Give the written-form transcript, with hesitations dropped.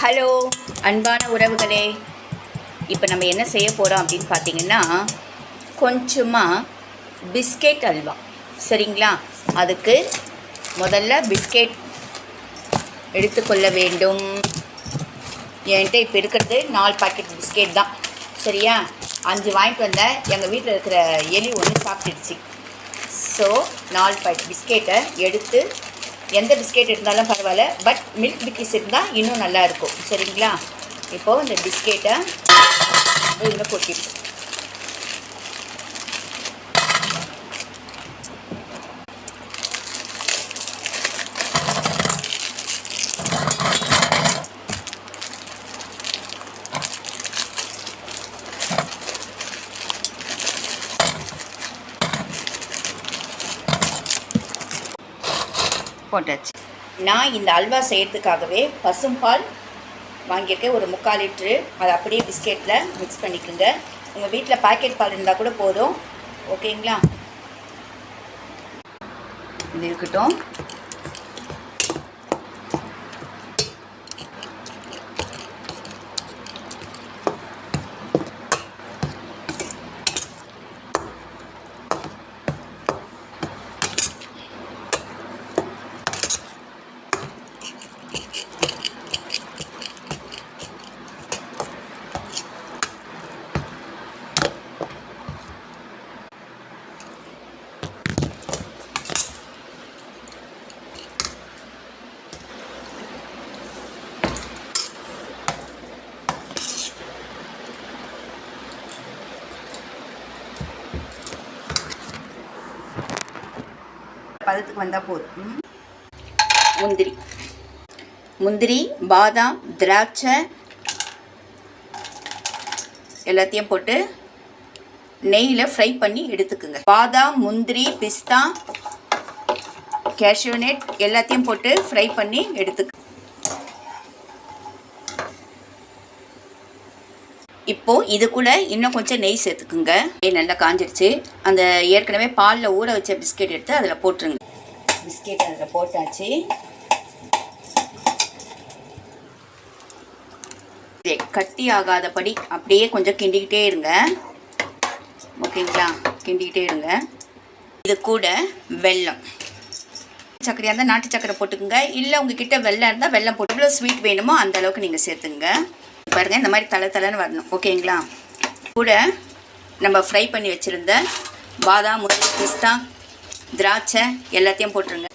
Hello அன்பான உறவுகளே, இப்போ நம்ம என்ன செய்ய போகிறோம் அப்படின்னு பார்த்தீங்கன்னா, கொஞ்சமாக பிஸ்கெட் அல்வா. சரிங்களா? அதுக்கு முதல்ல பிஸ்கெட் எடுத்துக்கொள்ள வேண்டும். என்கிட்ட இப்போ இருக்கிறது 4 பாக்கெட் பிஸ்கெட் தான். சரியா? 5 வாங்கிட்டு வந்தேன். எங்கள் வீட்டில் இருக்கிற எலி ஒன்று சாப்பிட்டுடுச்சு. ஸோ 4 பாக்கெட் பிஸ்கெட்டை எடுத்து, எந்த பிஸ்கெட் இருந்தாலும் பரவாயில்ல, பட் மில்க் பிக்கிஸ் இருந்தால் இன்னும் நல்லாயிருக்கும். சரிங்களா? இப்போது இந்த பிஸ்கெட்டை இதில் கொட்டிடுச்சு. போட்டாச்சு. நான் இந்த அல்வா செய்கிறதுக்காகவே பசும்பால் வாங்கியிருக்கேன், ஒரு 3/4 லிட்ரு. அதை அப்படியே பிஸ்கெட்டில் மிக்ஸ் பண்ணிக்கோங்க. உங்கள் வீட்டில் பாக்கெட் பால் இருந்தால் கூட போதும். ஓகேங்களா? இது இருக்கட்டும். பதத்துக்கு வந்தால் போதும். முந்திரி, பாதாம், திராட்சை எல்லாத்தையும் போட்டு நெய்யில் ஃப்ரை பண்ணி எடுத்துக்குங்க. பாதாம், முந்திரி, பிஸ்தா, கேஷ்யூநட் எல்லாத்தையும் போட்டு ஃப்ரை பண்ணி எடுத்துக்கு. இப்போது இது கூட இன்னும் கொஞ்சம் நெய் சேர்த்துக்குங்க. நெய் நல்லா காஞ்சிடுச்சு. அந்த ஏற்கனவே பாலில் ஊற வச்ச பிஸ்கெட் எடுத்து அதில் போட்டுருங்க. பிஸ்கெட் அதில் போட்டாச்சு. கட்டி ஆகாதபடி அப்படியே கொஞ்சம் கிண்டிக்கிட்டே இருங்க. ஓகேங்களா? கிண்டிக்கிட்டே இருங்க. இது கூட வெல்லம், சர்க்கரையாக இருந்தால் நாட்டு சர்க்கரை போட்டுக்குங்க. இல்லை உங்ககிட்ட வெல்லம் இருந்தால் வெல்லம் போட்டு எவ்வளோ ஸ்வீட் வேணுமோ அந்த அளவுக்கு நீங்கள் சேர்த்துங்க. பாருங்கள், இந்த மாதிரி தலை வரணும். ஓகேங்களா? கூட நம்ம ஃப்ரை பண்ணி வச்சுருந்த பாதாம், முந்திரி, பிஸ்தா, திராட்சை எல்லாத்தையும் போட்டுருங்க.